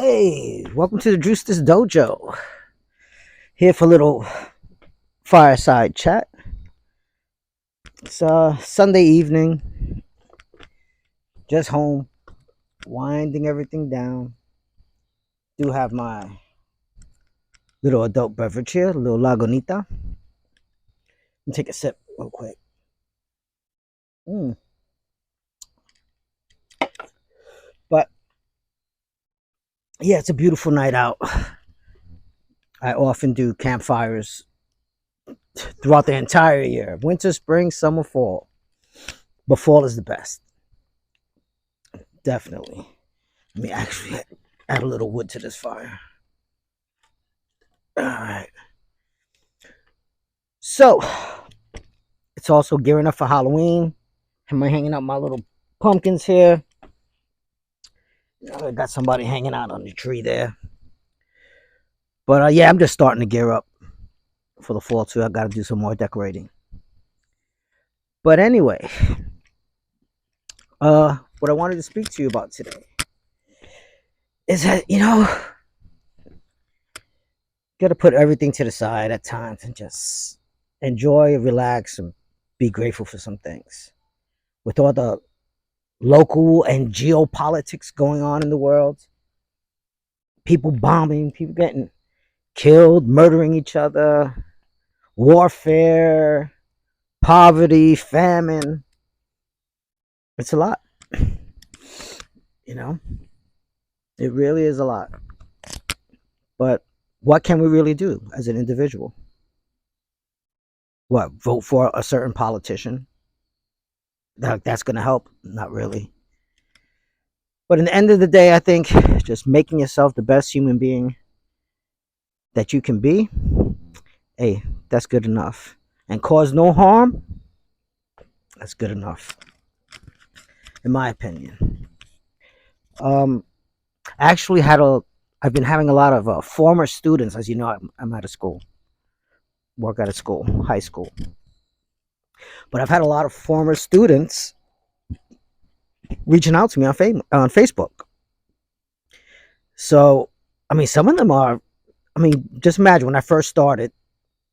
Hey, welcome to the Drewster's Dojo. Here for a little fireside chat. It's Sunday evening, just home, winding everything down. Do have my little adult beverage here, a little Lagunita. Let me take a sip real quick. But yeah, it's a beautiful night out. I often do campfires throughout the entire year: winter, spring, summer, fall. But fall is the best, definitely. Let me actually add a little wood to this fire. All right. So it's also gearing up for Halloween. Am I hanging out my little pumpkins here? I got somebody hanging out on the tree there. But yeah, I'm just starting to gear up for the fall too. I got to do some more decorating. But anyway, what I wanted to speak to you about today is that, got to put everything to the side at times and just enjoy, relax, and be grateful for some things. With all the local and geopolitics going on in the world, people bombing, people getting killed, murdering each other, warfare, poverty, famine. It's a lot. It really is a lot. But what can we really do as an individual? What, vote for a certain politician? That's going to help? Not really. But in the end of the day, I think just making yourself the best human being that you can be, hey, that's good enough. And cause no harm, that's good enough, in my opinion. Actually I've been having a lot of former students. As you know, I'm at a school, work at a school, high school. But I've had a lot of former students reaching out to me on Facebook. So, some of them are, just imagine when I first started,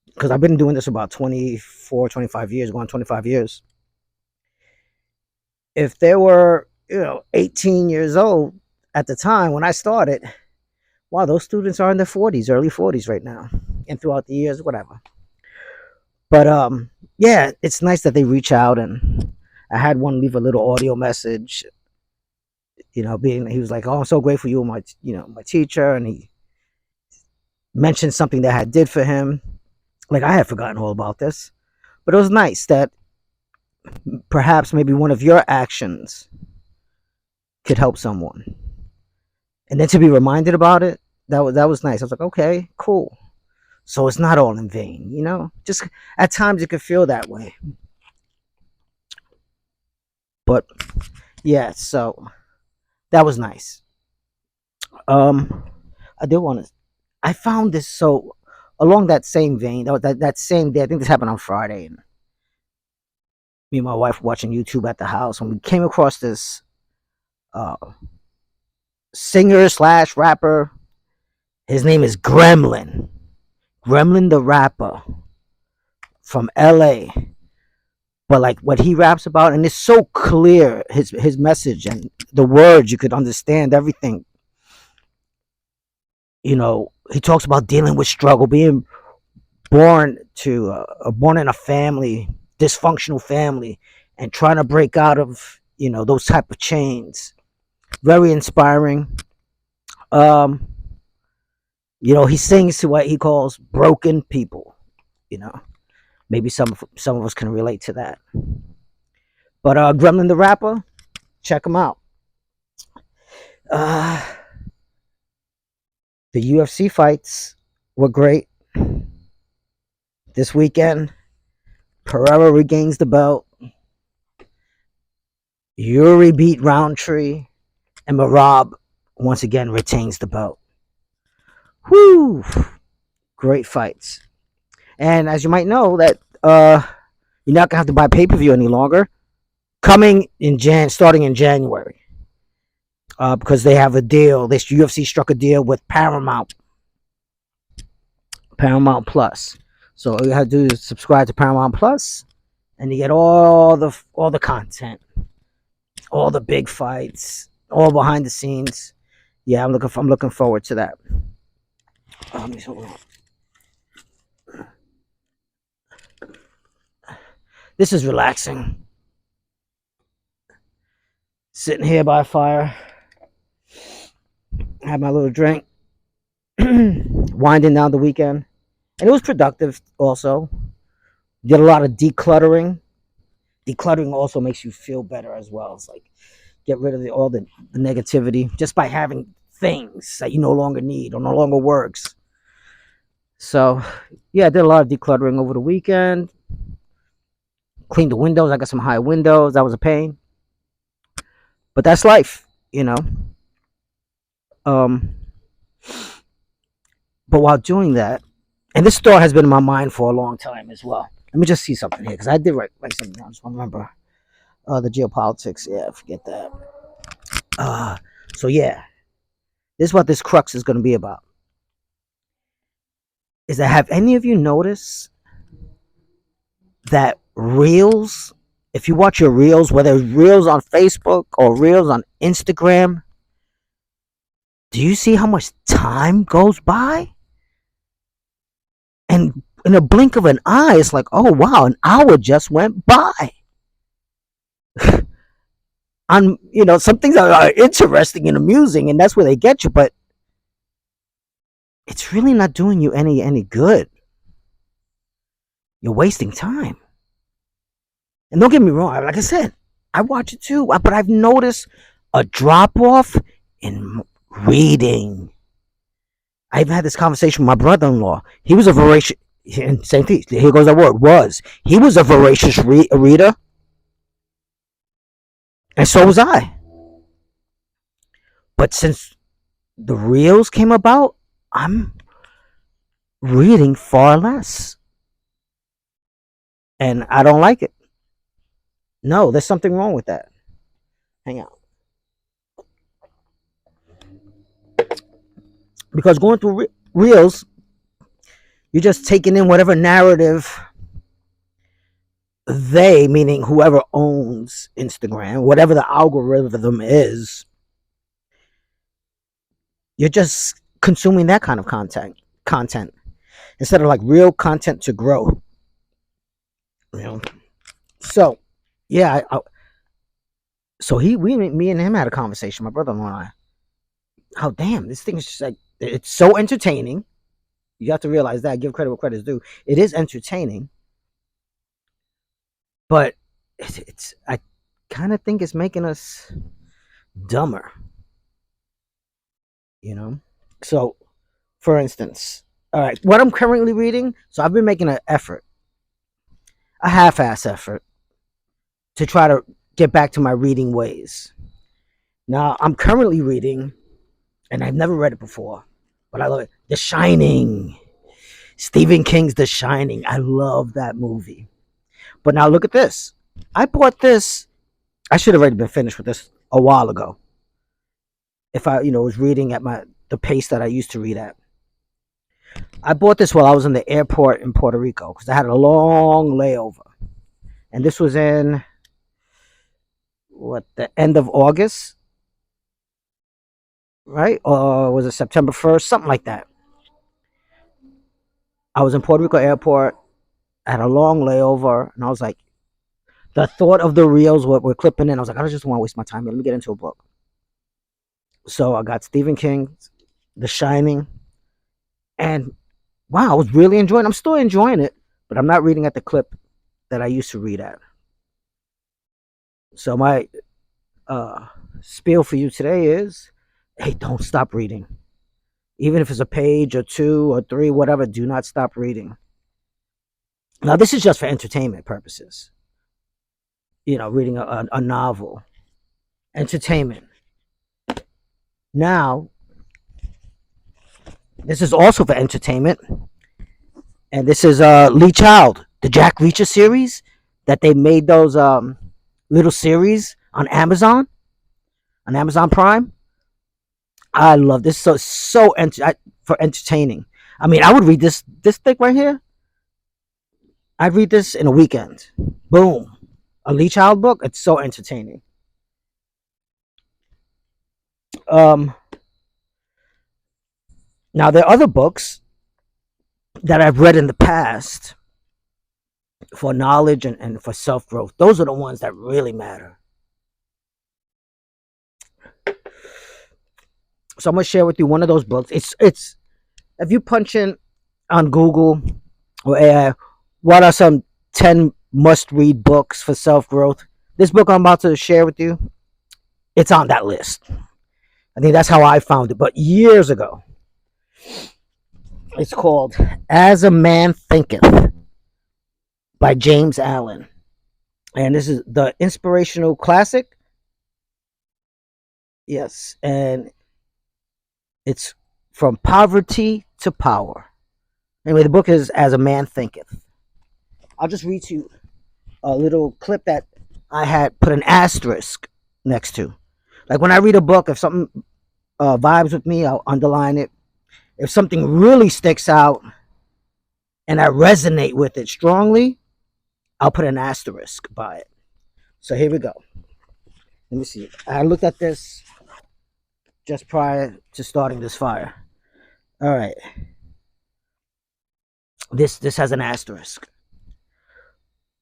because I've been doing this about 24, 25 years, going 25 years. If they were, 18 years old at the time when I started, wow, those students are in their 40s, early 40s right now, and throughout the years, whatever. But yeah, it's nice that they reach out, and I had one leave a little audio message. He was like, "Oh, I'm so grateful you were my teacher," and he mentioned something that I did for him. Like, I had forgotten all about this, but it was nice that perhaps maybe one of your actions could help someone, and then to be reminded about it, that was nice. I was like, okay, cool. So it's not all in vain, just at times it could feel that way. But yeah, so that was nice. I did want to, I found this, so along that same vein, that same day, I think this happened on Friday, and me and my wife were watching YouTube at the house, and we came across this singer slash rapper. His name is Gremlin the rapper from LA. But like what he raps about, and it's so clear, his message and the words, you could understand everything. He talks about dealing with struggle, being born in a family, dysfunctional family, and trying to break out of those type of chains. Very inspiring. He sings to what he calls broken people. Maybe some of us can relate to that. But Gremlin the rapper, check him out. The UFC fights were great this weekend. Pereira regains the belt. Yuri beat Roundtree, and Marab once again retains the belt. Whoo! Great fights. And as you might know, that you're not gonna have to buy pay-per-view any longer. Starting in January. because they have a deal. This UFC struck a deal with Paramount Plus. So all you have to do is subscribe to Paramount Plus, and you get all the content, all the big fights, all behind the scenes. Yeah, I'm looking forward to that. This is relaxing. Sitting here by a fire, had my little drink, winding down the weekend, and it was productive. Also, did a lot of decluttering. Decluttering also makes you feel better as well. It's like get rid of all the negativity just by having things that you no longer need or no longer works. So, yeah, I did a lot of decluttering over the weekend. Cleaned the windows. I got some high windows. That was a pain. But that's life, you know. Um, but while doing that, and this thought has been in my mind for a long time as well. Let me just see something here, because I did write something down. I just want to remember the geopolitics. Yeah, forget that. So yeah, this is what this crux is going to be about. Is that, have any of you noticed that reels, if you watch your reels, whether it's reels on Facebook or reels on Instagram, do you see how much time goes by? And in a blink of an eye, it's like, oh wow, an hour just went by. On, you know, some things are interesting and amusing, and that's where they get you, but it's really not doing you any good. You're wasting time. And don't get me wrong, like I said, I watch it too, but I've noticed a drop off in reading. I've had this conversation with my brother-in-law. He was a voracious, same thing, here goes that word, was. He was a voracious reader. And so was I. But since the reels came about, I'm reading far less. And I don't like it. No, there's something wrong with that. Hang on. Because going through reels, you're just taking in whatever narrative they, meaning whoever owns Instagram, whatever the algorithm is, you're just consuming that kind of content instead of like real content to grow. You know, so yeah, so me and him had a conversation, my brother-in-law and I. How damn, this thing is just like, it's so entertaining. You have to realize that. Give credit where credit is due. It is entertaining, but it's I kind of think it's making us dumber. You know. So, for instance, all right, what I'm currently reading. So I've been making an effort, a half-ass effort, to try to get back to my reading ways. Now I'm currently reading, and I've never read it before, but I love it. The Shining. Stephen King's The Shining. I love that movie. But now look at this. I bought this. I should have already been finished with this a while ago. If I, was reading at the pace that I used to read at. I bought this while I was in the airport in Puerto Rico because I had a long layover. And this was in the end of August, right? Or was it September 1st? Something like that. I was in Puerto Rico airport, I had a long layover, and I was like, the thought of the reels were clipping in. I was like, I just don't want to waste my time. Let me get into a book. So I got Stephen King's The Shining, and wow, I was really enjoying it. I'm still enjoying it, but I'm not reading at the clip that I used to read at. So my spiel for you today is, hey, don't stop reading. Even if it's a page or 2 or 3, whatever, do not stop reading. Now, this is just for entertainment purposes. Reading a novel. Entertainment. Now, this is also for entertainment. And this is Lee Child, the Jack Reacher series, that they made those little series on Amazon Prime. I love this. For entertaining. I mean, I would read this thing right here. I'd read this in a weekend. Boom, a Lee Child book. It's so entertaining. Um, Now there are other books that I've read in the past for knowledge and for self growth. Those are the ones that really matter. So I'm gonna share with you one of those books. It's if you punch in on Google or AI, what are some 10 must read books for self growth? This book I'm about to share with you, it's on that list. I think that's how I found it, but years ago. It's called As a Man Thinketh by James Allen. And this is the inspirational classic. Yes, and it's from poverty to power. Anyway, the book is As a Man Thinketh. I'll just read to you a little clip that I had put an asterisk next to. Like when I read a book, if something vibes with me, I'll underline it. If something really sticks out and I resonate with it strongly, I'll put an asterisk by it. So here we go. Let me see. I looked at this just prior to starting this fire. All right. This has an asterisk.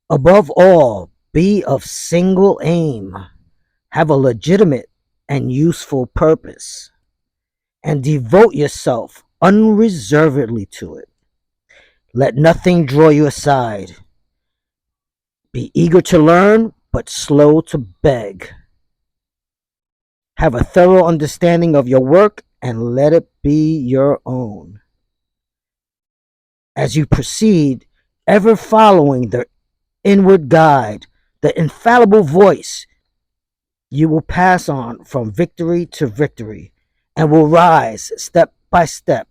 Above all, be of single aim, have a legitimate and useful purpose, and devote yourself unreservedly to it. Let nothing draw you aside. Be eager to learn, but slow to beg. Have a thorough understanding of your work and let it be your own. As you proceed, ever following the inward guide, the infallible voice, you will pass on from victory to victory and will rise step by step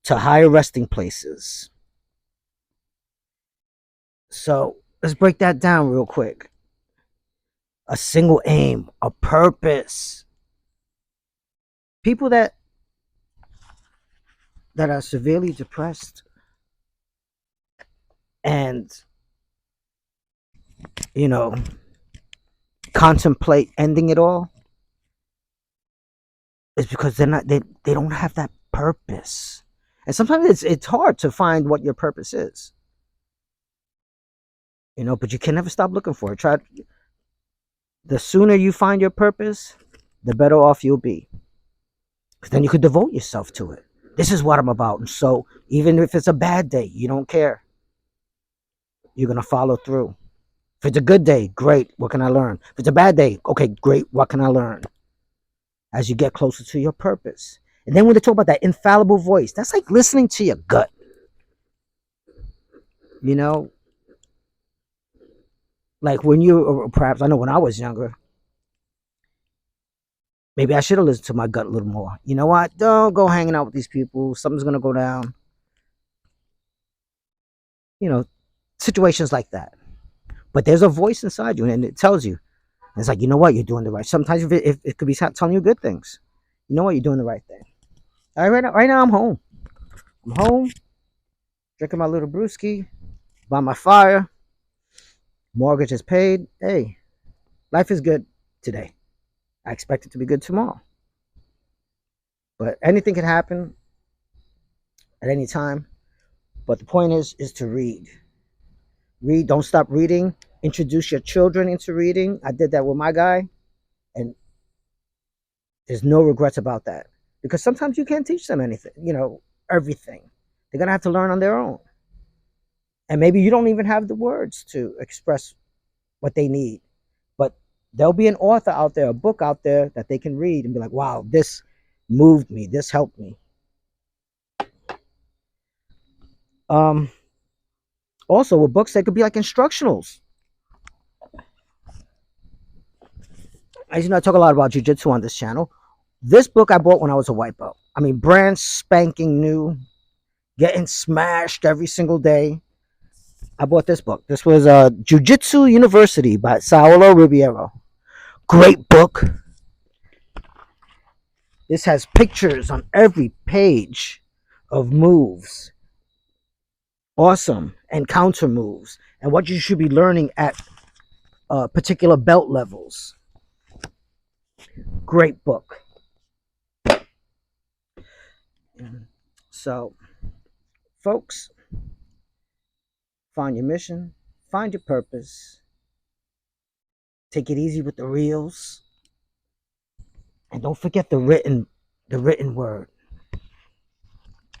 to higher resting places. So let's break that down real quick. A single aim, a purpose. People that are severely depressed and you know contemplate ending it all is because they don't have that purpose. And sometimes it's hard to find what your purpose is. But you can never stop looking for it. Try The sooner you find your purpose, the better off you'll be. Because then you could devote yourself to it. This is what I'm about. And so even if it's a bad day, you don't care. You're going to follow through. If it's a good day, great. What can I learn? If it's a bad day, okay, great. What can I learn? As you get closer to your purpose. And then when they talk about that infallible voice, that's like listening to your gut. You know, like when you, or perhaps I know when I was younger, maybe I should have listened to my gut a little more. You know what? Don't go hanging out with these people. Something's going to go down. Situations like that. But there's a voice inside you and it tells you. And it's like, you know what? You're doing the right. Sometimes if it could be telling you good things. You know what? You're doing the right thing. All right, right now I'm home. I'm home, drinking my little brewski, by my fire. Mortgage is paid. Hey, life is good today. I expect it to be good tomorrow. But anything can happen at any time. But the point is to read. Read. Don't stop reading. Introduce your children into reading. I did that with my guy, and there's no regrets about that. Because sometimes you can't teach them anything, everything. They're gonna have to learn on their own. And maybe you don't even have the words to express what they need. But there'll be an author out there, a book out there that they can read and be like, wow, this moved me, this helped me. Also with books, they could be like instructionals. As you know, I talk a lot about jiu-jitsu on this channel. This book I bought when I was a white belt. I mean, brand spanking new, getting smashed every single day. I bought this book. This was Jiu-Jitsu University by Saulo Ribeiro. Great book. This has pictures on every page of moves, awesome, and counter moves, and what you should be learning at particular belt levels. Great book. So, folks, find your mission, find your purpose, take it easy with the reels, and don't forget the written word.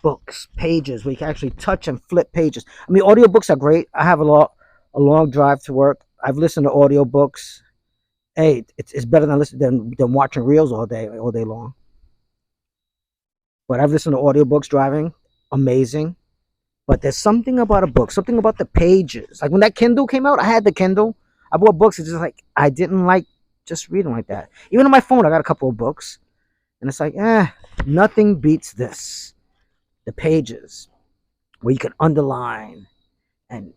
Books, pages where you can actually touch and flip pages. I mean, audiobooks are great. I have a long drive to work. I've listened to audiobooks. Hey, it's better than watching reels all day long. But I've listened to audiobooks driving, amazing. But there's something about a book, something about the pages. Like when that Kindle came out, I had the Kindle. I bought books. It's just like I didn't like just reading like that. Even on my phone, I got a couple of books, and it's like, nothing beats this. The pages where you can underline and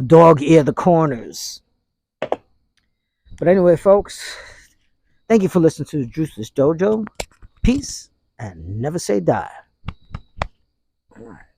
dog ear the corners. But anyway, folks, thank you for listening to the Juiceless Dojo. Peace and never say die. All right.